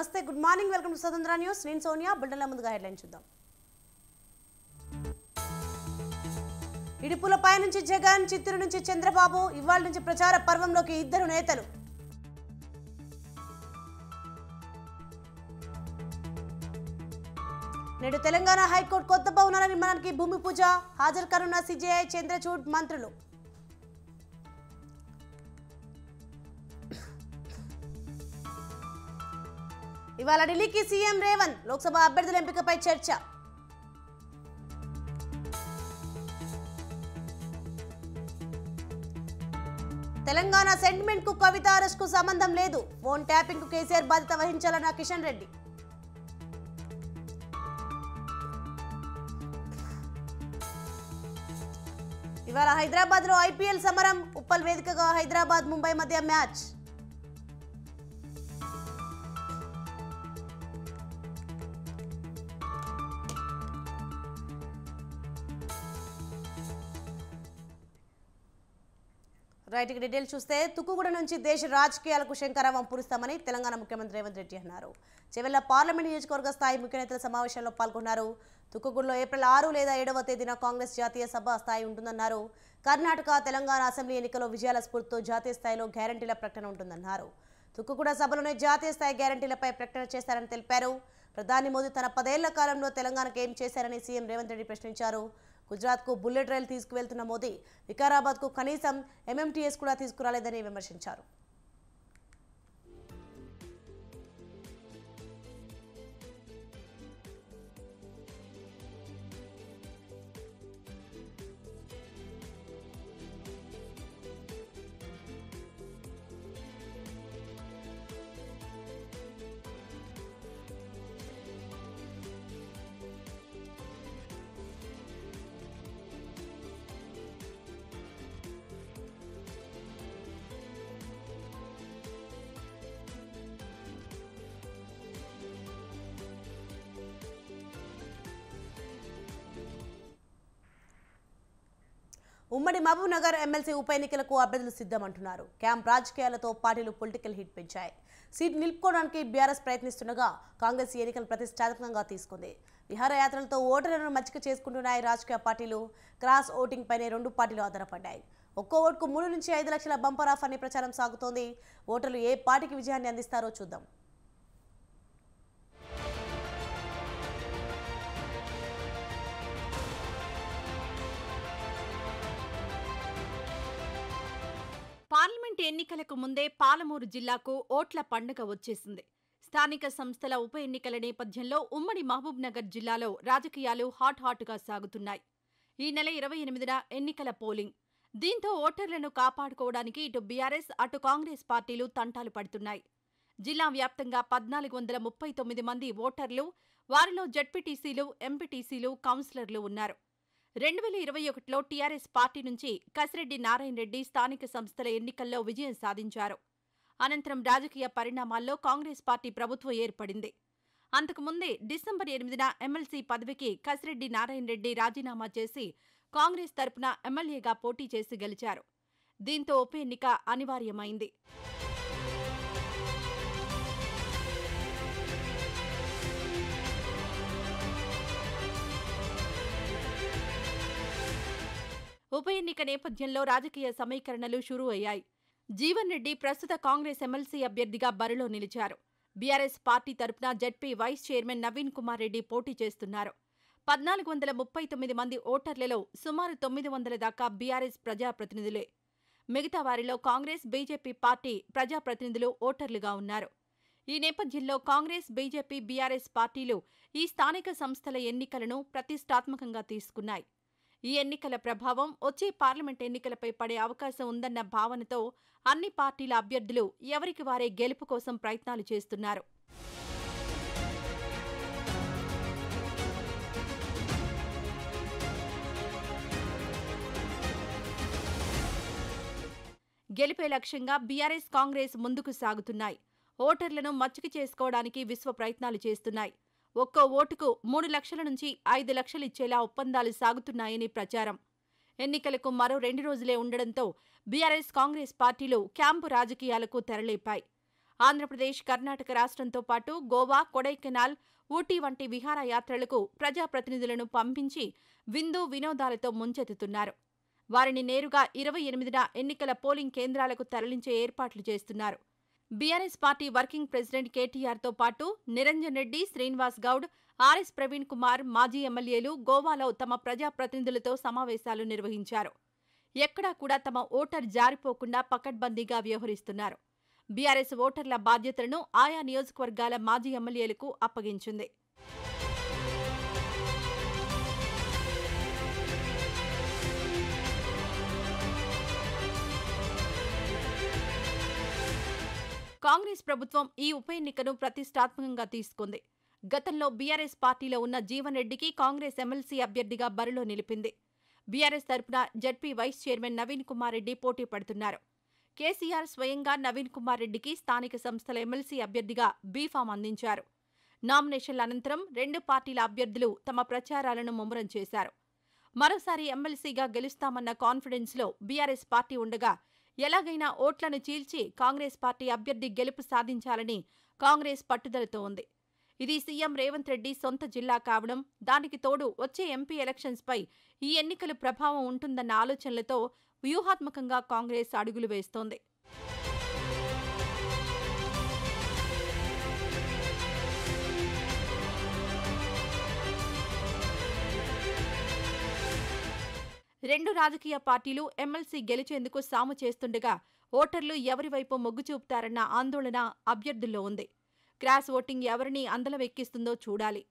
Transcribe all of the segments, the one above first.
నమస్తే, good morning, welcome to స్వతంత్ర news. నేను సోనియా. బుల్టన్ల ముందుగా హెడ్లైన్ చూద్దాం. ఇడుపులపై నుంచి జగన్, చిత్తూరు నుంచి చంద్రబాబు, ఇవాళ నుంచి ప్రచార పర్వంలోకి ఇద్దరు నేతలు. నేడు తెలంగాణ హైకోర్టు కొత్త భవనాల నిర్మాణానికి భూమి పూజ, హాజరు కానున్న సిజేఐ, చంద్రచూడ్ మంత్రులు. ఇవాళ ఢిల్లీకి సీఎం రేవంత్, లోక్సభ అభ్యర్థుల ఎంపికపై చర్చ. తెలంగాణ సెంటిమెంట్ కు కవిత అరెస్ట్ కు సంబంధం లేదు, ఫోన్ ట్యాపింగ్ కు కేసీఆర్ బాధ్యత వహించాలన్న కిషన్ రెడ్డి. ఇవాళ హైదరాబాద్ లో ఐపీఎల్ సమరం, ఉప్పల్ వేదికగా హైదరాబాద్ ముంబై మధ్య మ్యాచ్. రైట్, డీటెయిల్ చూస్తే తుక్కుగూడ నుంచి దేశ రాజకీయాలకు శంకరావం పూరిస్తామని తెలంగాణ ముఖ్యమంత్రి రేవంత్ రెడ్డి అన్నారు. చెవెళ్ల పార్లమెంట్ నియోజకవర్గ స్థాయి ముఖ్య నేతల సమావేశంలో పాల్గొన్నారు. తుక్కుగూడలో ఏప్రిల్ 6 లేదా 7వ తేదీన కాంగ్రెస్ జాతీయ సభ స్థాయి ఉంటుందన్నారు. కర్ణాటక, తెలంగాణ అసెంబ్లీ ఎన్నికల్లో విజయాల స్ఫూర్తితో జాతీయ స్థాయిలో గ్యారంటీల ప్రకటన ఉంటుందన్నారు. తుక్కుగూడ సభలోనే జాతీయ స్థాయి గ్యారంటీలపై ప్రకటన చేశారని తెలిపారు. ప్రధాని మోదీ తన 10 ఏళ్ల కాలంలో తెలంగాణకు ఏం చేశారని సీఎం రేవంత్ రెడ్డి ప్రశ్నించారు. గుజరాత్కు బుల్లెట్ రైలు తీసుకువెళ్తున్న మోదీ వికారాబాద్కు కనీసం ఎంఎంటీఎస్ కూడా తీసుకురాలేదని విమర్శించారు. ఉమ్మడి మహబూబ్ నగర్ ఎమ్మెల్సీ ఉప ఎన్నికలకు అభ్యర్థులు సిద్ధమంటున్నారు. క్యాంప్ రాజకీయాలతో పార్టీలు పొలిటికల్ హిట్ పెంచాయి. సీట్ నిలుపుకోవడానికి బీఆర్ఎస్ ప్రయత్నిస్తుండగా కాంగ్రెస్ ఈ ఎన్నికలు ప్రతిష్టాత్మకంగా తీసుకుంది. విహారయాత్రలతో ఓటర్లను మచ్చిక చేసుకుంటున్నాయి రాజకీయ పార్టీలు. క్రాస్ ఓటింగ్ పైనే 2 పార్టీలు ఆధారపడ్డాయి. ఒక్కో ఓటుకు 3 నుంచి 5 లక్షల బంపర్ ఆఫర్ అని ప్రచారం సాగుతోంది. ఓటర్లు ఏ పార్టీకి విజయాన్ని అందిస్తారో చూద్దాం. పార్లమెంట్ ఎన్నికలకు ముందే పాలమూరు జిల్లాకు ఓట్ల పండుగ వచ్చేసింది. స్థానిక సంస్థల ఉప ఎన్నికల నేపథ్యంలో ఉమ్మడి మహబూబ్ నగర్ జిల్లాలో రాజకీయాలు హాట్గా సాగుతున్నాయి. ఈ నెల 28న ఎన్నికల పోలింగ్. దీంతో ఓటర్లను కాపాడుకోవడానికి ఇటు బీఆర్ఎస్, అటు కాంగ్రెస్ పార్టీలు తంటాలు పడుతున్నాయి. జిల్లా వ్యాప్తంగా 1439 మంది ఓటర్లు, వారిలో జడ్పీటీసీలు, ఎంపీటీసీలు, కౌన్సిలర్లు ఉన్నారు. 2021లో టీఆర్ఎస్ పార్టీ నుంచి కసిరెడ్డి నారాయణ రెడ్డి స్థానిక సంస్థల ఎన్నికల్లో విజయం సాధించారు. అనంతరం రాజకీయ పరిణామాల్లో కాంగ్రెస్ పార్టీ ప్రభుత్వం ఏర్పడింది. అంతకుముందే డిసెంబర్ 8న ఎమ్మెల్సీ పదవికి కసిరెడ్డి నారాయణ రెడ్డి రాజీనామా చేసి కాంగ్రెస్ తరపున ఎమ్మెల్యేగా పోటీ చేసి గెలిచారు. దీంతో ఉప ఎన్నిక అనివార్యమైంది. ఉప ఎన్నిక నేపథ్యంలో రాజకీయ సమీకరణలు షురూ అయ్యాయి. జీవన్ రెడ్డి ప్రస్తుత కాంగ్రెస్ ఎమ్మెల్సీ అభ్యర్థిగా బరిలో నిలిచారు. బీఆర్ఎస్ పార్టీ తరపున ZP vice chairman Naveen Kumar Reddy పోటీ చేస్తున్నారు. 1439 మంది ఓటర్లలో సుమారు 900 దాకా బీఆర్ఎస్ ప్రజాప్రతినిధులే. మిగతా వారిలో కాంగ్రెస్, బీజేపీ పార్టీ ప్రజాప్రతినిధులు ఓటర్లుగా ఉన్నారు. ఈ నేపథ్యంలో కాంగ్రెస్, బీజేపీ, బీఆర్ఎస్ పార్టీలు ఈ స్థానిక సంస్థల ఎన్నికలను ప్రతిష్టాత్మకంగా తీసుకున్నాయి. ఈ ఎన్నికల ప్రభావం వచ్చే పార్లమెంట్ ఎన్నికలపై పడే అవకాశం ఉందన్న భావనతో అన్ని పార్టీల అభ్యర్థులు ఎవరికి వారే గెలుపు కోసం ప్రయత్నాలు చేస్తున్నారు. గెలిపే లక్ష్యంగా బీఆర్ఎస్, కాంగ్రెస్ ముందుకు సాగుతున్నాయి. ఓటర్లను మచ్చిక చేసుకోవడానికి విశ్వ ప్రయత్నాలు చేస్తున్నాయి. ఒక్కో ఓటుకు 3 లక్షల నుంచి 5 లక్షలు ఇచ్చేలా ఒప్పందాలు సాగుతున్నాయని ప్రచారం. ఎన్నికలకు మరో 2 రోజులే ఉండడంతో బీఆర్ఎస్, కాంగ్రెస్ పార్టీలు క్యాంపు రాజకీయాలకు తెరలేపాయి. ఆంధ్రప్రదేశ్, కర్ణాటక రాష్ట్రంతో పాటు గోవా, కొడైకెనాల్, ఊటీ వంటి విహారయాత్రలకు ప్రజాప్రతినిధులను పంపించి విందు వినోదాలతో ముంచెత్తుతున్నారు. వారిని నేరుగా 28న ఎన్నికల పోలింగ్ కేంద్రాలకు తరలించే ఏర్పాట్లు చేస్తున్నారు. బీఆర్ఎస్ పార్టీ వర్కింగ్ ప్రెసిడెంట్ కేటీఆర్తో పాటు నిరంజన్ రెడ్డి, శ్రీనివాస్ గౌడ్, ఆర్ఎస్ ప్రవీణ్ కుమార్ మాజీ ఎమ్మెల్యేలు గోవాలో తమ ప్రజాప్రతినిధులతో సమావేశాలు నిర్వహించారు. ఎక్కడా కూడా తమ ఓటర్ జారిపోకుండా పకడ్బందీగా వ్యవహరిస్తున్నారు. బీఆర్ఎస్ ఓటర్ల బాధ్యతలను ఆయా నియోజకవర్గాల మాజీ ఎమ్మెల్యేలకు అప్పగించింది. కాంగ్రెస్ ప్రభుత్వం ఈ ఉప ఎన్నికను ప్రతిష్టాత్మకంగా తీసుకుంది. గతంలో బీఆర్ఎస్ పార్టీలో ఉన్న జీవన్ రెడ్డికి కాంగ్రెస్ ఎమ్మెల్సీ అభ్యర్థిగా బరిలో నిలిపింది. బీఆర్ఎస్ తరపున ZP vice chairman Naveen Kumar Reddy పోటీ పడుతున్నారు. కేసీఆర్ స్వయంగా నవీన్ కుమార్ రెడ్డికి స్థానిక సంస్థల ఎమ్మెల్సీ అభ్యర్థిగా బీఫామ్ అందించారు. నామినేషన్ల అనంతరం రెండు పార్టీల అభ్యర్థులు తమ ప్రచారాలను ముమ్మరం చేశారు. మరోసారి ఎమ్మెల్సీగా గెలుస్తామన్న కాన్ఫిడెన్స్లో బీఆర్ఎస్ పార్టీ ఉండగా ఎలాగైనా ఓట్లను చీల్చి కాంగ్రెస్ పార్టీ అభ్యర్థి గెలుపు సాధించాలని కాంగ్రెస్ పట్టుదలతో ఉంది. ఇది సీఎం రేవంత్ రెడ్డి సొంత జిల్లా కావడం, దానికి తోడు వచ్చే ఎంపీ ఎలక్షన్స్పై ఈ ఎన్నికల ప్రభావం ఉంటుందన్న ఆలోచనలతో వ్యూహాత్మకంగా కాంగ్రెస్ అడుగులు వేస్తోంది. రెండు రాజకీయ పార్టీలు ఎమ్మెల్సీ గెలిచేందుకు సాము చేస్తుండగా ఓటర్లు ఎవరి వైపు మొగ్గు చూపుతారన్న ఆందోళన అభ్యర్థుల్లో ఉంది. క్రాస్ ఓటింగ్ ఎవరిని అందలవెక్కిస్తుందో చూడాలి.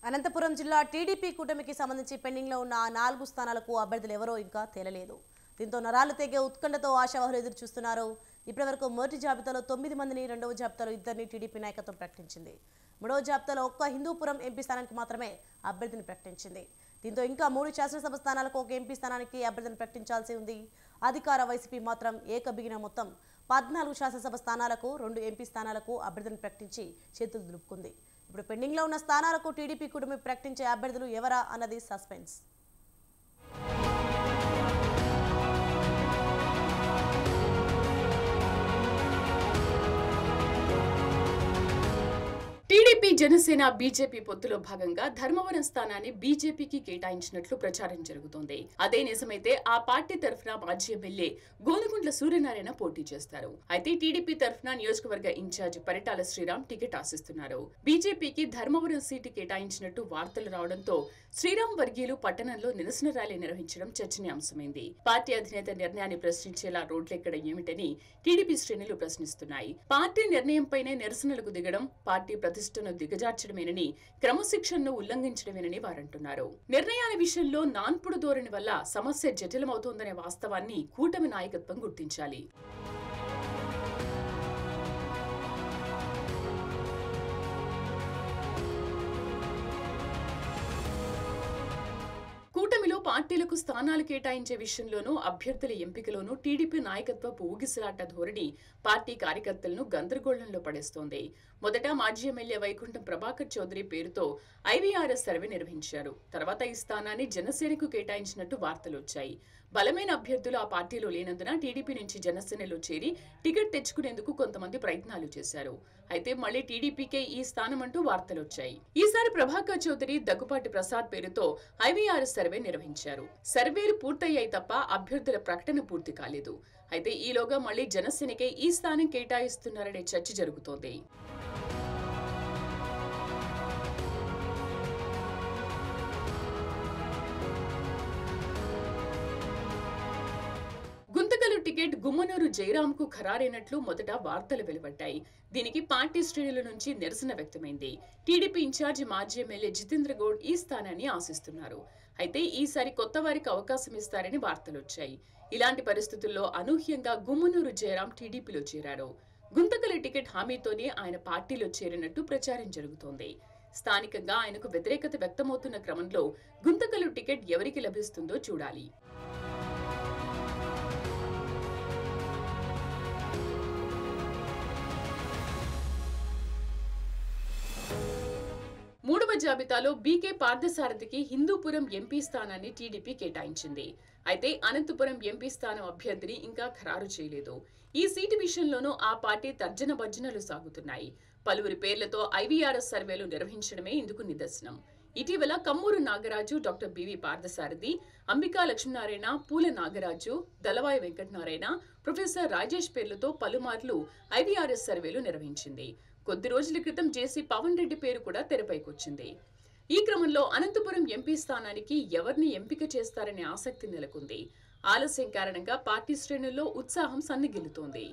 అనంతపురం జిల్లా టీడీపీ కూటమికి సంబంధించి పెండింగ్లో ఉన్న 4 స్థానాలకు అభ్యర్థులు ఎవరో ఇంకా తేలలేదు. దీంతో నరాలు తెగే ఉత్కంఠతో ఆశావహులు ఎదురు చూస్తున్నారు. ఇప్పటివరకు మొదటి జాబితాలో 9 మందిని, రెండవ జాబితాలో 2 టీడీపీ నాయకత్వం ప్రకటించింది. మూడవ జాబితాలో ఒక్క హిందూపురం ఎంపీ స్థానానికి మాత్రమే అభ్యర్థిని ప్రకటించింది. దీంతో ఇంకా 3 శాసనసభ స్థానాలకు ఒక ఎంపీ స్థానానికి అభ్యర్థిని ప్రకటించాల్సి ఉంది. అధికార వైసీపీ మాత్రం ఏకబిగిన మొత్తం 14 శాసనసభ స్థానాలకు, 2 ఎంపీ స్థానాలకు అభ్యర్థిని ప్రకటించి చేతులు దులుపుకుంది. ఇప్పుడు పెండింగ్లో ఉన్న స్థానాలకు టీడీపీ కూటమి ప్రకటించే అభ్యర్థులు ఎవరా అన్నది సస్పెన్స్. టీడీపీ, జనసేన, బీజేపీ పొత్తులో భాగంగా ధర్మవరం స్థానాన్ని బీజేపీకి కేటాయించినట్లు ప్రచారం జరుగుతోంది. అదే నిజమైతే ఆ పార్టీ తరఫున మాజీ ఎమ్మెల్యే గోనుగుంట్ల సూర్యనారాయణ పోటీ చేస్తారు. అయితే టీడీపీ తరఫున నియోజకవర్గ ఇన్ఛార్జ్ పరిటాల శ్రీరామ్ టికెట్ ఆశిస్తున్నారు. బీజేపీకి ధర్మవరం సీటు కేటాయించినట్టు వార్తలు రావడంతో శ్రీరామ్ వర్గీయులు పట్టణంలో నిరసన ర్యాలీ నిర్వహించడం చర్చనీయాంశమైంది. పార్టీ అధినేత నిర్ణయాన్ని ప్రశ్నించేలా రోడ్లెక్కడం ఏమిటని టీడీపీ శ్రేణులు ప్రశ్నిస్తున్నాయి. పార్టీ నిర్ణయంపైనే నిరసనలకు దిగడం పార్టీ ప్రతిష్టను దిగజార్చడమేనని, క్రమశిక్షణను ఉల్లంఘించడమేనని వారంటున్నారు. నిర్ణయాల విషయంలో నాన్పుడు ధోరణి వల్ల సమస్య జటిలమవుతోందనే వాస్తవాన్ని కూటమి నాయకత్వం గుర్తించాలి. కూటమిలో పార్టీలకు స్థానాలు కేటాయించే విషయంలోనూ, అభ్యర్థుల ఎంపికలోనూ టీడీపీ నాయకత్వపు ఊగిసలాట ధోరణి పార్టీ కార్యకర్తలను గందరగోళంలో పడేస్తోంది. మొదట మాజీ ఎమ్మెల్యే వైకుంఠం ప్రభాకర్ చౌదరి పేరుతో ఐవీఆర్ఎస్ సర్వే నిర్వహించారు. తర్వాత ఈ స్థానాన్ని జనసేనకు కేటాయించినట్టు వార్తలు వచ్చాయి. బలమైన అభ్యర్థులు ఆ పార్టీలో లేనందున టీడీపీ నుంచి జనసేనలో చేరి టికెట్ తెచ్చుకునేందుకు కొంతమంది ప్రయత్నాలు చేశారు. అయితే మళ్లీ టీడీపీకే ఈ స్థానం అంటూ వార్తలు వచ్చాయి. ఈసారి ప్రభాకర్ చౌదరి, దగ్గుపాటి ప్రసాద్ పేరుతో ఐవీఆర్ఎస్ సర్వే నిర్వహించారు. సర్వేలు పూర్తయ్యాయి తప్ప అభ్యర్థుల ప్రకటన పూర్తి కాలేదు. అయితే ఈలోగా మళ్లీ జనసేనకే ఈ స్థానం కేటాయిస్తున్నారనే చర్చ జరుగుతోంది. గుంతకల్ టికెట్ గుమ్మనూరు జయరాంకు ఖరారైనట్లు మొదట వార్తలు వెలువడ్డాయి. దీనికి పార్టీ శ్రేణుల నుంచి నిరసన వ్యక్తమైంది. టీడీపీ ఇన్ఛార్జి మాజీ ఎమ్మెల్యే జితేంద్ర గౌడ్ ఈ స్థానాన్ని ఆశిస్తున్నారు. అయితే ఈసారి కొత్త వారికి అవకాశం ఇస్తారని వార్తలొచ్చాయి. ఇలాంటి పరిస్థితుల్లో అనూహ్యంగా గుమ్మనూరు జయరాం టీడీపీలో చేరారు. గుంతకల్ టికెట్ హామీతోనే ఆయన పార్టీలో చేరినట్టు ప్రచారం జరుగుతోంది. స్థానికంగా ఆయనకు వ్యతిరేకత వ్యక్తమవుతున్న క్రమంలో గుంతకల్ టికెట్ ఎవరికి లభిస్తుందో చూడాలి. మూడవ జాబితాలో బీకే పార్థసారథికి హిందూపురం ఎంపీ స్థానాన్ని టీడీపీ కేటాయించింది. అయితే అనంతపురం ఎంపీ స్థానం అభ్యర్థిని ఇంకా ఖరారు చేయలేదు. ఈ సీటు విషయంలోనూ ఆ పార్టీ తర్జన భర్జనలు సాగుతున్నాయి. పలువురి పేర్లతో ఐవీఆర్ఎస్ సర్వేలు నిర్వహించడమే ఇందుకు నిదర్శనం. ఇటీవల కమ్మూరు నాగరాజు, డాక్టర్ బివి పార్థసారథి, అంబికా లక్ష్మీనారాయణ, పూల నాగరాజు, దళవాయి వెంకటనారాయణ, ప్రొఫెసర్ రాజేష్ పేర్లతో పలుమార్లు ఐవీఆర్ఎస్ సర్వేలు నిర్వహించింది. కొద్ది రోజుల క్రితం జేసీ పవన్ రెడ్డి పేరు కూడా తెరపైకొచ్చింది. ఈ క్రమంలో అనంతపురం ఎంపీ స్థానానికి ఎవరిని ఎంపిక చేస్తారనే ఆసక్తి నెలకొంది. ఆలస్యం కారణంగా పార్టీ శ్రేణుల్లో ఉత్సాహం సన్నగిల్లుతోంది.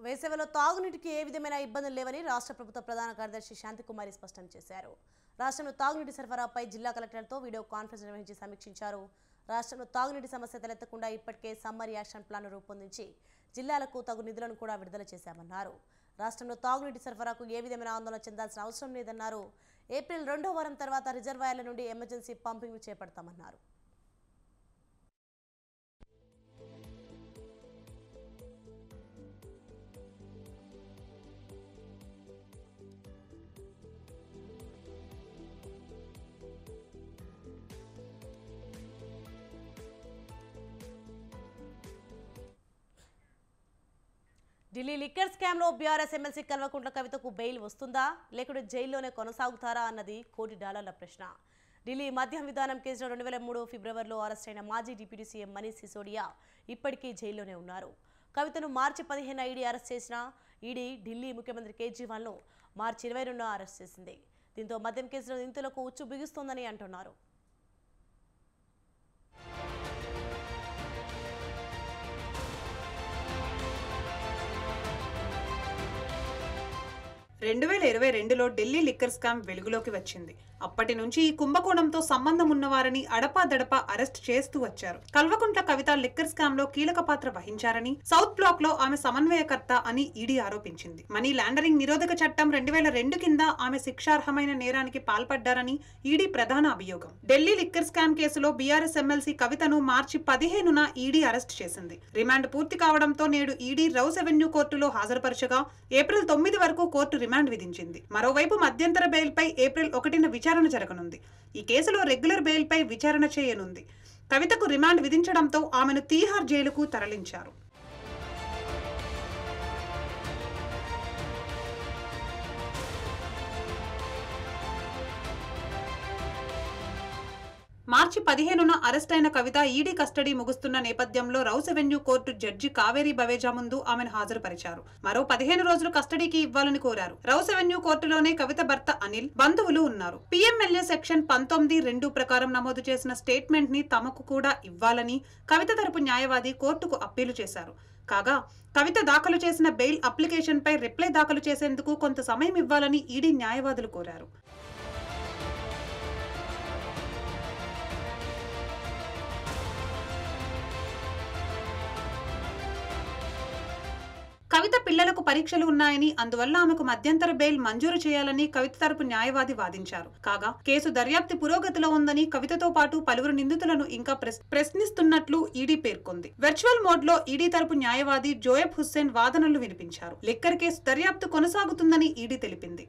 వేసవిలో తాగునీటికి ఏ విధమైన ఇబ్బందులు లేవని రాష్ట్ర ప్రభుత్వ ప్రధాన కార్యదర్శి శాంతికుమారి స్పష్టం చేశారు. రాష్ట్రంలో తాగునీటి సరఫరాపై జిల్లా కలెక్టర్లతో వీడియో కాన్ఫరెన్స్ నిర్వహించి సమీక్షించారు. రాష్ట్రంలో తాగునీటి సమస్య తలెత్తకుండా ఇప్పటికే సమ్మర్ యాక్షన్ ప్లాన్ రూపొందించి జిల్లాలకు తగు నిధులను కూడా విడుదల చేశామన్నారు. రాష్ట్రంలో తాగునీటి సరఫరాకు ఏ విధమైన ఆందోళన చెందాల్సిన అవసరం లేదన్నారు. ఏప్రిల్ 2వ వారం తర్వాత రిజర్వాయర్ల నుండి ఎమర్జెన్సీ పంపింగ్ చేపడతామన్నారు. ఢిల్లీ లిక్కర్ స్కామ్లో బీఆర్ఎస్ ఎమ్మెల్సీ కల్వకుంట్ల కవితకు బెయిల్ వస్తుందా లేకుంటే జైల్లోనే కొనసాగుతారా అన్నది $1 కోటి ప్రశ్న. ఢిల్లీ మద్యం విధానం కేసులో 2003 ఫిబ్రవరిలో అరెస్ట్ అయిన మాజీ డిప్యూటీ సీఎం మనీష్ సిసోడియా ఇప్పటికీ జైల్లోనే ఉన్నారు. కవితను మార్చి 15 ఈడీ అరెస్ట్ చేసిన ఈడీ ఢిల్లీ ముఖ్యమంత్రి కేజ్రీవాల్ను మార్చి 22న అరెస్ట్ చేసింది. దీంతో మద్యం కేసులో నిందితులకు ఉచ్చు బిగుస్తోందని అంటున్నారు. 2022లో ఢిల్లీ లిక్కర్ స్కామ్ వెలుగులోకి వచ్చింది. అప్పటి నుంచి ఈ కుంభకోణంతో సంబంధం ఉన్నవారని అడపాదడపా అరెస్ట్ చేస్తూ వచ్చారు. కల్వకుంట్ల కవిత లిక్కర్ స్కామ్ లో కీలక పాత్ర వహించారని, సౌత్ బ్లాక్ లో ఆమె సమన్వయకర్త అని ఈడీ ఆరోపించింది. మనీ లాండరింగ్ నిరోధక చట్టం 2002 కింద ఆమె శిక్షార్హమైన నేరానికి పాల్పడ్డారని ఈడీ ప్రధాన అభియోగం. ఢిల్లీ లిక్కర్ స్కామ్ కేసులో బీఆర్ఎస్ ఎమ్మెల్సీ కవితను మార్చి 15న ఈడీ అరెస్ట్ చేసింది. రిమాండ్ పూర్తి కావడంతో నేడు ఈడీ రౌస్ అవెన్యూ కోర్టులో హాజరుపరచగా ఏప్రిల్ 9 వరకు కోర్టు రిమాండ్ విధించింది. మరోవైపు మధ్యంతర బెయిల్ పై ఏప్రిల్ 1న విచారణ జరగనుంది. ఈ కేసులో రెగ్యులర్ బెయిల్ పై విచారణ చేయనుంది. కవితకు రిమాండ్ విధించడంతో ఆమెను తీహార్ జైలుకు తరలించారు. మార్చి 15న అరెస్ట్ అయిన కవిత ఈడీ కస్టడీ ముగుస్తున్న నేపథ్యంలో rows avenue court judge Kaveri Baweja ముందు ఆమెను హాజరుపరిచారు. మరో 15 రోజులు కస్టడీకి ఇవ్వాలని కోరారు. రౌస్ అవెన్యూ కోర్టులోనే కవిత భర్త అనిల్, బంధువులు ఉన్నారు. పీఎంఎల్ఏ సెక్షన్ 19(2) ప్రకారం నమోదు చేసిన స్టేట్మెంట్ ని తమకు కూడా ఇవ్వాలని కవిత తరపు న్యాయవాది కోర్టుకు అప్పీలు చేశారు. కాగా కవిత దాఖలు చేసిన బెయిల్ అప్లికేషన్ పై రిప్లై దాఖలు చేసేందుకు కొంత సమయం ఇవ్వాలని ఈడీ న్యాయవాదులు కోరారు. కవిత పిల్లలకు పరీక్షలు ఉన్నాయని, అందువల్ల ఆమెకు మధ్యంతర బెయిల్ మంజూరు చేయాలని కవిత తరపు న్యాయవాది వాదించారు. కాగా కేసు దర్యాప్తు పురోగతిలో ఉందని, కవితతో పాటు పలువురు నిందితులను ఇంకా ప్రశ్నిస్తున్నట్లు ఈడీ పేర్కొంది. వర్చువల్ మోడ్ లో ఈడీ తరపు న్యాయవాది జోయబ్ హుస్సేన్ వాదనలు వినిపించారు. లిక్కర్ కేసు దర్యాప్తు కొనసాగుతుందని ఈడీ తెలిపింది.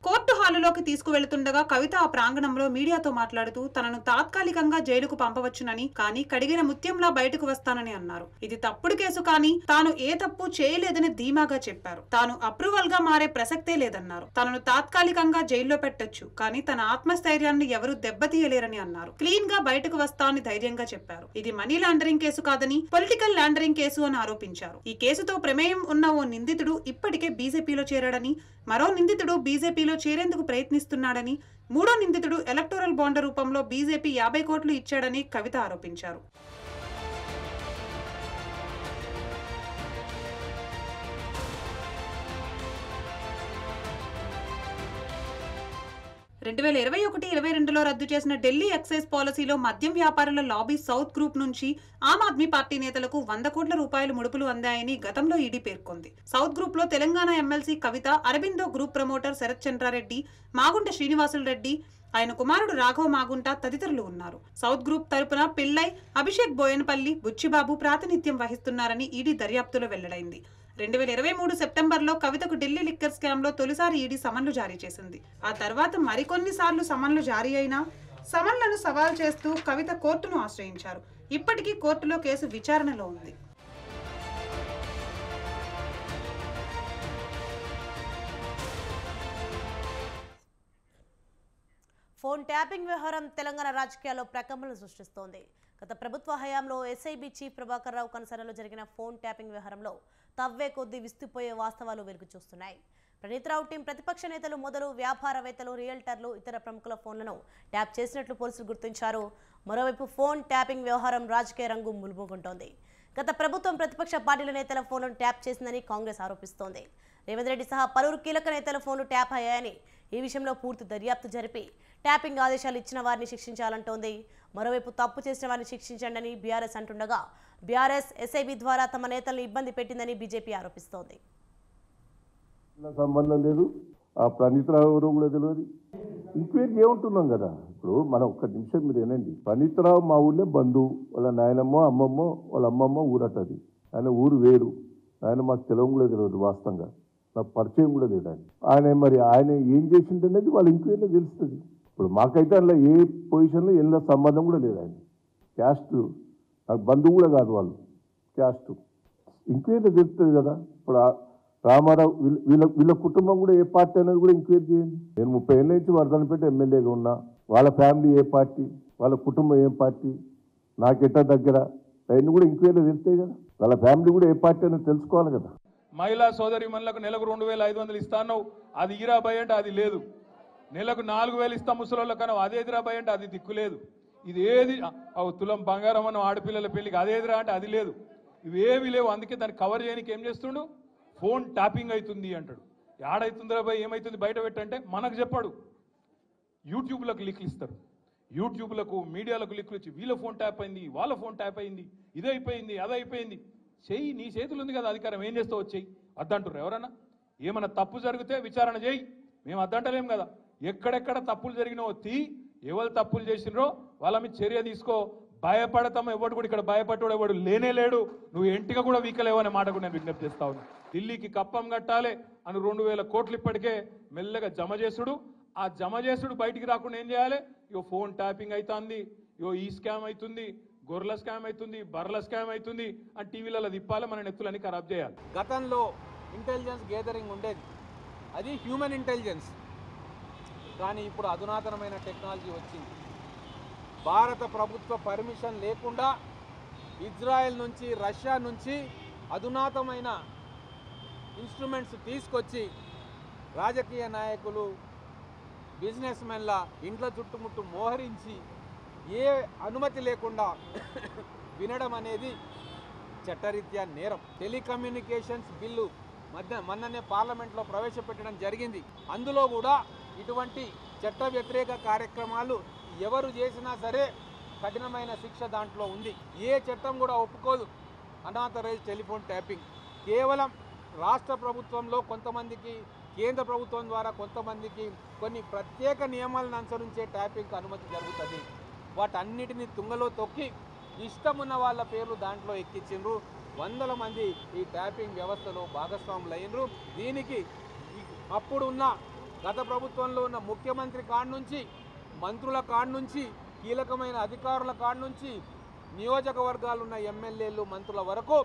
కోర్టు హాలులోకి తీసుకువెళుతుండగా కవిత ఆ ప్రాంగణంలో మీడియాతో మాట్లాడుతూ తనను తాత్కాలికంగా జైలుకు పంపవచ్చునని, కానీ కడిగిన ముత్యంలా బయటకు వస్తానని అన్నారు. ఇది తప్పుడు కేసు కానీ తాను ఏ తప్పు చేయలేదని ధీమాగా చెప్పారు. తాను అప్రూవల్ గా మారే ప్రసక్తే లేదన్నారు. తనను తాత్కాలికంగా జైల్లో పెట్టొచ్చు, కానీ తన ఆత్మస్థైర్యాన్ని ఎవరూ దెబ్బతీయలేరని అన్నారు. క్లీన్ గా బయటకు వస్తా అని ధైర్యంగా చెప్పారు. ఇది మనీ లాండరింగ్ కేసు కాదని పొలిటికల్ లాండరింగ్ కేసు అని ఆరోపించారు. ఈ కేసుతో ప్రమేయం ఉన్న ఓ నిందితుడు ఇప్పటికే బీజేపీలో చేరాడని, మరో నిందితుడు బీజేపీలో చేరేందుకు ప్రయత్నిస్తున్నాడని, మూడో నిందితుడు ఎలక్టోరల్ బాండ్ రూపంలో బీజేపీ 50 కోట్లు ఇచ్చాడని కవిత ఆరోపించారు. 2021-22లో రద్దు చేసిన ఢిల్లీ ఎక్సైజ్ పాలసీలో మద్యం వ్యాపారుల లాబీ సౌత్ గ్రూప్ నుంచి ఆమ్ ఆద్మీ పార్టీ నేతలకు 100 కోట్ల రూపాయలు ముడుపులు అందాయని గతంలో ఈడీ పేర్కొంది. సౌత్ గ్రూప్ లో తెలంగాణ ఎమ్మెల్సీ కవిత, అరబిందో గ్రూప్ ప్రమోటర్ శరత్ చంద్రారెడ్డి, మాగుంట శ్రీనివాసులు రెడ్డి, ఆయన కుమారుడు రాఘవ మాగుంట తదితరులు ఉన్నారు. సౌత్ గ్రూప్ తరపున పిల్లై, అభిషేక్ బోయనపల్లి, బుచ్చిబాబు ప్రాతినిధ్యం వహిస్తున్నారని ఈడీ దర్యాప్తులో వెల్లడైంది. 2023 సెప్టెంబర్లో కవితకు ఢిల్లీ లిక్కర్ స్కామ్ లో తొలిసారి ఈడీ సమన్లు జారీ చేసింది. ఆ తర్వాత మరికొన్ని సార్లు సమన్లు జారీ అయినా సమన్లను సవాల్ చేస్తూ కవిత కోర్టును ఆశ్రయించారు. ఇప్పటికీ కోర్టులో కేసు విచారణలో ఉంది. ఫోన్ ట్యాపింగ్ వ్యవహారం తెలంగాణ రాజకీయాల్లో ప్రకంపనలు సృష్టిస్తోంది. గత ప్రభుత్వ హయాంలో ఎస్ఐబి చీఫ్ ప్రభాకర్ రావు కన్సర్న్లో జరిగిన ఫోన్ ట్యాపింగ్ వ్యవహారంలో తవ్వే కొద్దీ విస్తుపోయే వాస్తవాలు వెలుగు చూస్తున్నాయి. ప్రణీత్రావు టీం ప్రతిపక్ష నేతలు మొదలు వ్యాపారవేత్తలు, రియల్టర్లు, ఇతర ప్రముఖుల ఫోన్లను ట్యాప్ చేసినట్లు పోలీసులు గుర్తించారు. మరోవైపు ఫోన్ ట్యాపింగ్ వ్యవహారం రాజకీయ రంగు ములుముకుంటోంది. గత ప్రభుత్వం ప్రతిపక్ష పార్టీల నేతల ఫోన్లను ట్యాప్ చేసిందని కాంగ్రెస్ ఆరోపిస్తోంది. రేవంత్ రెడ్డి సహా పలువురు కీలక నేతల ఫోన్లు ట్యాప్ అయ్యాయని, ఈ విషయంలో పూర్తి దర్యాప్తు జరిపి ట్యాపింగ్ ఆదేశాలు ఇచ్చిన వారిని శిక్షించాలంటోంది. మరోవైపు తప్పు చేసిన వారిని శిక్షించండి అని బీఆర్ఎస్ అంటుండగా, బీఆర్ఎస్ ఎస్ఐబి ద్వారా తమ నేతలను ఇబ్బంది పెట్టిందని బీజేపీ ఆరోపిస్తోంది. సంబంధం లేదు, ఆ ప్రణీత్రావు ఎవరో కూడా తెలియదు. ఇంక్వైరీ ఏమంటున్నాం కదా. ఇప్పుడు మనం ఒక్క నిమిషం మీరు ఏనండి. ప్రణీత్రావు మా ఊళ్ళో బంధువు, వాళ్ళ నాయనమ్మో అమ్మమ్మో వాళ్ళ అమ్మమ్మ ఊరటది. ఆయన ఊరు వేరు. ఆయన మాకు తెలియడం కూడా తెలియదు. వాస్తవంగా నాకు పరిచయం కూడా లేదు ఆయన ఏం చేసిండనేది వాళ్ళ ఇంక్వైరీలో తెలుస్తుంది. ఇప్పుడు మాకైతే అందులో ఏ పొజిషన్లో ఎలా సంబంధం కూడా లేదు. ఆయన క్యాస్ట్ నాకు బంధువు కూడా కాదు. వాళ్ళు క్యాస్ట్ ఇంక్వైరీలో తెలుస్తుంది కదా. ఇప్పుడు రామారావు వీళ్ళ కుటుంబం కూడా ఏ పార్టీ అనేది కూడా ఎంక్వైరీ చేయండి. నేను 30 ఏళ్ళ నుంచి వర్ధనపేట ఎమ్మెల్యేగా ఉన్నా. వాళ్ళ ఫ్యామిలీ ఏ పార్టీ, వాళ్ళ కుటుంబం ఏం పార్టీ, నాకెట్టా దగ్గర అవన్నీ కూడా ఎంక్వైరీలో తెలుస్తాయి కదా. వాళ్ళ ఫ్యామిలీ కూడా ఏ పార్టీ అనేది తెలుసుకోవాలి కదా. మహిళా సోదరి మనులకు నెలకు 2500 ఇస్తాను, అది ఇరాబాయ్ అంటే అది లేదు. నెలకు 4000 ఇస్తాం ముసలోళ్ళ కన్నా, అదే ఎదురాబాయ్ అంటే అది దిక్కులేదు. ఇది ఏది తులం బంగారం అన్న ఆడపిల్లల పెళ్లికి అదేదిరా అంటే అది లేదు. ఇవేవి లేవు. అందుకే దాన్ని కవర్ చేయడానికి ఏం చేస్తుండు, ఫోన్ ట్యాపింగ్ అవుతుంది అంటాడు. ఏడవుతుందిరా బాయ్, ఏమవుతుంది బయట పెట్టంటే మనకు చెప్పాడు. యూట్యూబ్లకు లింకులు ఇస్తారు. యూట్యూబ్లకు మీడియాలకు లింకులు ఇచ్చి వీళ్ళ ఫోన్ ట్యాప్ అయింది, వాళ్ళ ఫోన్ ట్యాప్ అయింది, ఇదైపోయింది, అదైపోయింది. చెయ్యి, నీ చేతులు ఉంది కదా అధికారం, ఏం చేస్తావు వచ్చేయి అద్దంటారు. ఎవరన్నా ఏమన్నా తప్పు జరిగితే విచారణ చేయి, మేము అద్దంటలేం కదా. ఎక్కడెక్కడ తప్పులు జరిగినావో ఎవరు తప్పులు చేసినరో వాళ్ళ మీద చర్య తీసుకో. భయపడతాము, ఎవడు కూడా ఇక్కడ భయపడ్డాడు ఎవడు లేనే లేడు. నువ్వు ఎంటిగా కూడా వీకలేవు అనే మాట కూడా నేను విజ్ఞప్తి చేస్తా ఉన్నా. ఢిల్లీకి కప్పం కట్టాలి అని 2000 కోట్లు ఇప్పటికే మెల్లగా జమ చేసుడు. ఆ జమ చేసుడు బయటికి రాకుండా ఏం చేయాలి, ఇగో ఫోన్ ట్యాపింగ్ అవుతుంది, ఇగో ఈ స్కామ్ అవుతుంది, గొర్రెల స్కామ్ అవుతుంది, బర్రెల స్కామ్ అవుతుంది అని టీవీలలో తిప్పాలి, మన నెత్తులన్నీ ఖరాబ్ చేయాలి. గతంలో ఇంటెలిజెన్స్ గేదరింగ్ ఉండేది, అది హ్యూమన్ ఇంటెలిజెన్స్. కానీ ఇప్పుడు అధునాతనమైన టెక్నాలజీ వచ్చింది. భారత ప్రభుత్వ పర్మిషన్ లేకుండా ఇజ్రాయెల్ నుంచి, రష్యా నుంచి అధునాతనమైన ఇన్స్ట్రుమెంట్స్ తీసుకొచ్చి రాజకీయ నాయకులు, బిజినెస్ మెన్ల ఇండ్ల చుట్టుముట్టు మోహరించి ఏ అనుమతి లేకుండా వినడం అనేది చట్టరీత్యా నేరం. టెలికమ్యూనికేషన్స్ బిల్లు మొన్ననే పార్లమెంట్లో ప్రవేశపెట్టడం జరిగింది. అందులో కూడా ఇటువంటి చట్ట వ్యతిరేక కార్యక్రమాలు ఎవరు చేసినా సరే కఠినమైన శిక్ష దాంట్లో ఉంది. ఏ చట్టం కూడా ఒప్పుకోదు అనాథరైజ్ టెలిఫోన్ ట్యాపింగ్. కేవలం రాష్ట్ర ప్రభుత్వంలో కొంతమందికి, కేంద్ర ప్రభుత్వం ద్వారా కొంతమందికి కొన్ని ప్రత్యేక నియమాలను అనుసరించే ట్యాపింగ్కి అనుమతి జరుగుతుంది. వాటన్నిటిని తుంగలో తొక్కి ఇష్టమున్న వాళ్ళ పేర్లు దాంట్లో ఎక్కించిండ్రు. వందల మంది ఈ ట్యాపింగ్ వ్యవస్థలో భాగస్వాములు అయినరు. దీనికి అప్పుడు ఉన్న గత ప్రభుత్వంలో ఉన్న ముఖ్యమంత్రి కాడ నుంచి, మంత్రుల కాడ నుంచి, కీలకమైన అధికారుల కాడ నుంచి, నియోజకవర్గాలు ఉన్న ఎమ్మెల్యేలు, మంత్రుల వరకు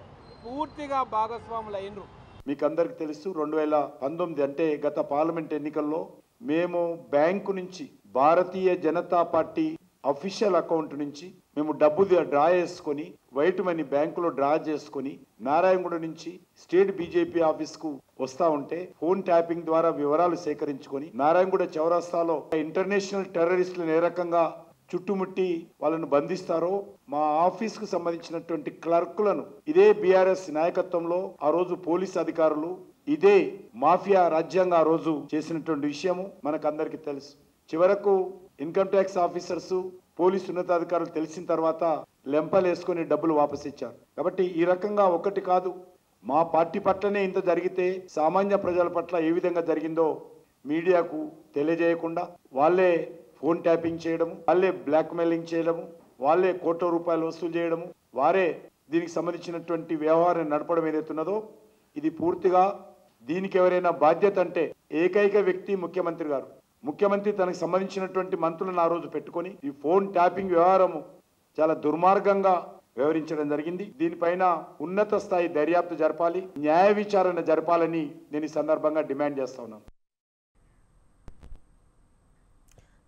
పూర్తిగా భాగస్వాములు అయినరు. మీకు అందరికి తెలుసు, 2019 అంటే గత పార్లమెంట్ ఎన్నికల్లో మేము బ్యాంకు నుంచి, Bharatiya Janata party official account నుంచి మేము డబ్బు డ్రా చేసుకొని, వైట్ మనీ బ్యాంకులో డ్రా చేసుకొని నారాయణగూడ నుంచి స్టేట్ బీజేపీ ఆఫీస్ కు వస్తా ఉంటే ఫోన్ ట్యాపింగ్ ద్వారా వివరాలు సేకరించుకొని నారాయణగూడ చౌరస్తాలో ఇంటర్నేషనల్ టెర్రరిస్టులను ఏ రకంగా చుట్టుముట్టి వాళ్ళను బంధిస్తారో మా ఆఫీస్ కు సంబంధించినటువంటి క్లర్కులను ఇదే బీఆర్ఎస్ నాయకత్వంలో ఆ రోజు పోలీస్ అధికారులు, ఇదే మాఫియా రాజ్యాంగం ఆ రోజు చేసినటువంటి విషయము మనకందరికి తెలుసు. చివరకు ఇన్కమ్ ట్యాక్స్ ఆఫీసర్స్ పోలీసు ఉన్నతాధికారులు తెలిసిన తర్వాత లెంపలేసుకొని డబ్బులు వాపసు ఇచ్చారు. కాబట్టి ఈ రకంగా ఒకటి కాదు, మా పార్టీ పట్లనే ఇంత జరిగితే సామాన్య ప్రజల పట్ల ఏ విధంగా జరిగిందో మీడియాకు తెలియజేయకుండా వాళ్ళే ఫోన్ ట్యాపింగ్ చేయడము, వాళ్ళే బ్లాక్మెయిలింగ్ చేయడము, వాళ్ళే కోట్ల రూపాయలు వసూలు చేయడము, వారే దీనికి సంబంధించినటువంటి వ్యవహారం నడపడం ఏదైతున్నదో ఇది పూర్తిగా దీనికి ఎవరైనా బాధ్యత అంటే ఏకైక వ్యక్తి ముఖ్యమంత్రి గారు. ముఖ్యమంత్రి తనకు సంబంధించినటువంటి మంత్రులను ఆ రోజు పెట్టుకొని ఈ ఫోన్ ట్యాపింగ్ వ్యవహారము చాలా దుర్మార్గంగా వ్యవహరించడం జరిగింది. దీనిపైన ఉన్నత స్థాయి దర్యాప్తు జరపాలి, న్యాయ విచారణ జరపాలని నేను ఈ సందర్భంగా డిమాండ్ చేస్తా ఉన్నాను.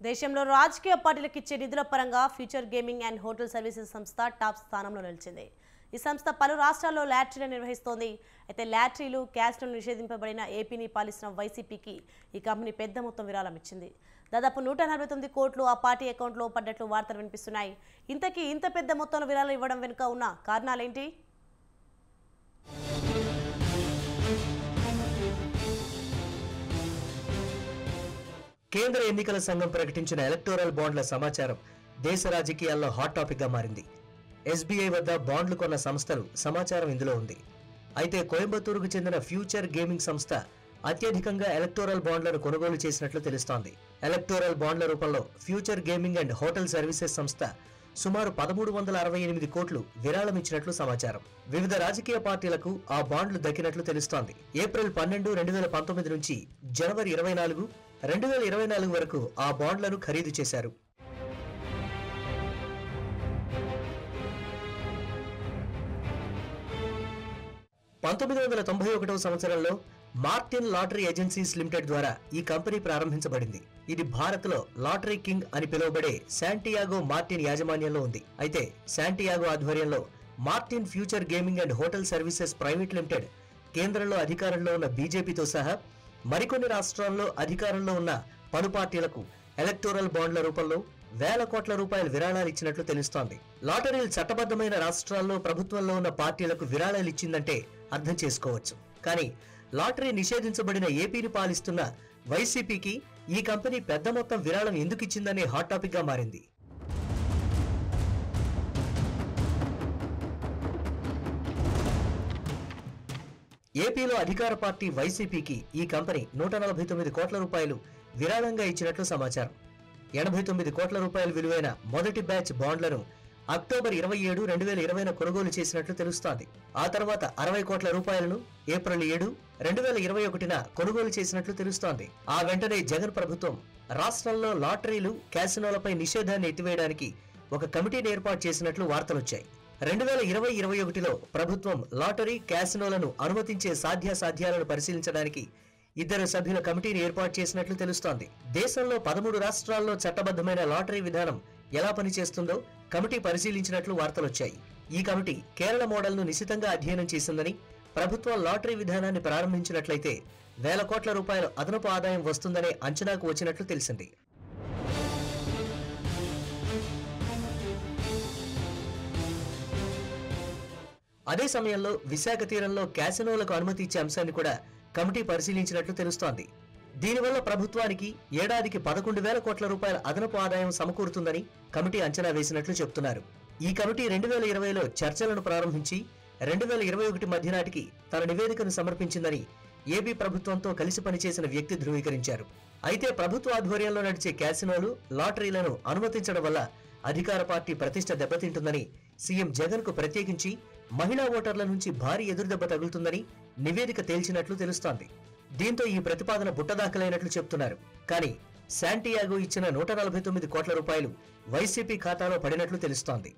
దేశంలో రాజకీయ పార్టీలకు ఇచ్చే నిధుల పరంగా future gaming and hotel services సంస్థ టాప్ స్థానంలో నిలిచింది. ఈ సంస్థ పలు రాష్ట్రాల్లో లాటరీలు నిర్వహిస్తోంది. అయితే లాటరీలు, క్యాష్లు నిషేధింపబడిన ఏపీని పాలిస్తున్న వైసీపీకి ఈ కంపెనీ పెద్ద మొత్తం విరాళం ఇచ్చింది. దాదాపు 149 కోట్లు ఆ పార్టీ అకౌంట్లో పడ్డట్లు వార్తలు వినిపిస్తున్నాయి. ఇంతకీ ఇంత పెద్ద మొత్తంలో విరాళం ఇవ్వడం వెనుక ఉన్న కారణాలేంటి? కేంద్ర ఎన్నికల సంఘం ప్రకటించిన ఎలక్టోరల్ బాండ్ల సమాచారం దేశ రాజకీయాల్లో హాట్ టాపిక్ గా మారింది. ఎస్బీఐ వద్ద బాండ్లు కొన్న సంస్థలు సమాచారం ఇందులో ఉంది. అయితే కోయంబత్తూరుకు చెందిన ఫ్యూచర్ గేమింగ్ సంస్థ అత్యధికంగా ఎలక్టోరల్ బాండ్లను కొనుగోలు చేసినట్లు తెలుస్తోంది. ఎలక్టోరల్ బాండ్ల రూపంలో future gaming and hotel services సంస్థ సుమారు 1368 కోట్లు విరాళం ఇచ్చినట్లు సమాచారం. వివిధ రాజకీయ పార్టీలకు ఆ బాండ్లు దక్కినట్లు తెలుస్తోంది. ఏప్రిల్ 12, 2019 నుంచి జనవరి 24, 2024 వరకు ఆ బాండ్లను ఖరీదు చేశారు. సంవత్సరంలో మార్టిన్ లాటరీ ఏజెన్సీస్ లిమిటెడ్ ద్వారా ఈ కంపెనీ ప్రారంభించబడింది. ఇది భారత్లో లాటరీ కింగ్ అని పిలువబడే శాంటియాగో మార్టిన్ యాజమాన్యంలో ఉంది. అయితే శాంటియాగో ఆధ్వర్యంలో Martin future gaming and hotel services private limited కేంద్రంలో అధికారంలో ఉన్న బీజేపీతో సహా మరికొన్ని రాష్ట్రాల్లో అధికారంలో ఉన్న పలు పార్టీలకు ఎలక్టోరల్ బాండ్ల రూపంలో వేల కోట్ల రూపాయల విరాళాలు ఇచ్చినట్లు తెలుస్తోంది. లాటరీలు చట్టబద్ధమైన రాష్ట్రాల్లో ప్రభుత్వంలో ఉన్న పార్టీలకు విరాళాలు ఇచ్చిందంటే అర్థం చేసుకోవచ్చు. కానీ లాటరీ నిషేధించబడిన ఏపీని పాలిస్తున్న వైసీపీకి ఈ కంపెనీ పెద్ద మొత్తం విరాళం ఎందుకు ఇచ్చిందనే హాట్ టాపిక్ గా మారింది. ఏపీలో అధికార పార్టీ వైసీపీకి ఈ కంపెనీ 149 కోట్ల రూపాయలు విరాళంగా ఇచ్చినట్లు సమాచారం. 89 కోట్ల రూపాయల విలువైన మొదటి బ్యాచ్ బాండ్లను అక్టోబర్ 27, 2020న కొనుగోలు చేసినట్లు తెలుస్తోంది. ఆ తర్వాత 60 కోట్ల రూపాయలను ఏప్రిల్ 7, 2021న కొనుగోలు చేసినట్లు తెలుస్తోంది. ఆ వెంటనే జగన్ ప్రభుత్వం రాష్ట్రంలో లాటరీలు, క్యాసినోలపై నిషేధాన్ని ఎత్తివేయడానికి ఒక కమిటీని ఏర్పాటు చేసినట్లు వార్తలొచ్చాయి. 2020-21లో ప్రభుత్వం లాటరీ, క్యాసినోలను అనుమతించే సాధ్యాసాధ్యాలను పరిశీలించడానికి 2 సభ్యుల కమిటీని ఏర్పాటు చేసినట్లు తెలుస్తోంది. దేశంలో 13 రాష్ట్రాల్లో చట్టబద్ధమైన లాటరీ విధానం ఎలా పనిచేస్తుందో కమిటీ పరిశీలించినట్లు వార్తలొచ్చాయి. ఈ కమిటీ కేరళ మోడల్ను నిశితంగా అధ్యయనం చేసిందని, ప్రభుత్వం లాటరీ విధానాన్ని ప్రారంభించినట్లయితే వేల కోట్ల రూపాయల అదనపు ఆదాయం వస్తుందనే అంచనాకు వచ్చినట్లు తెలిసింది. అదే సమయంలో విశాఖ తీరంలో క్యాసినోలకు అనుమతి ఇచ్చే అంశాన్ని కూడా కమిటీ పరిశీలించినట్లు తెలుస్తోంది. దీనివల్ల ప్రభుత్వానికి ఏడాదికి 11,000 కోట్ల రూపాయల అదనపు ఆదాయం సమకూరుతుందని కమిటీ అంచనా వేసినట్లు చెబుతున్నారు. ఈ కమిటీ 2020లో చర్చలను ప్రారంభించి 2021 మధ్య నాటికి తన నివేదికను సమర్పించిందని ఏపీ ప్రభుత్వంతో కలిసి పనిచేసిన వ్యక్తి ధృవీకరించారు. అయితే ప్రభుత్వ ఆధ్వర్యంలో నడిచే క్యాసినోలు, లాటరీలను అనుమతించడం వల్ల అధికార పార్టీ ప్రతిష్ట దెబ్బతింటుందని సీఎం జగన్ కు ప్రత్యేకించి మహిళా ఓటర్ల నుంచి భారీ ఎదురుదెబ్బ తగులుతుందని నివేదిక తేల్చినట్లు తెలుస్తోంది. దీంతో ఈ ప్రతిపాదన బుట్టదాఖలైనట్లు చెప్తున్నారు. కానీ శాంటియాగో ఇచ్చిన 149 కోట్ల రూపాయలు వైసీపీ ఖాతాలో పడినట్లు తెలుస్తోంది.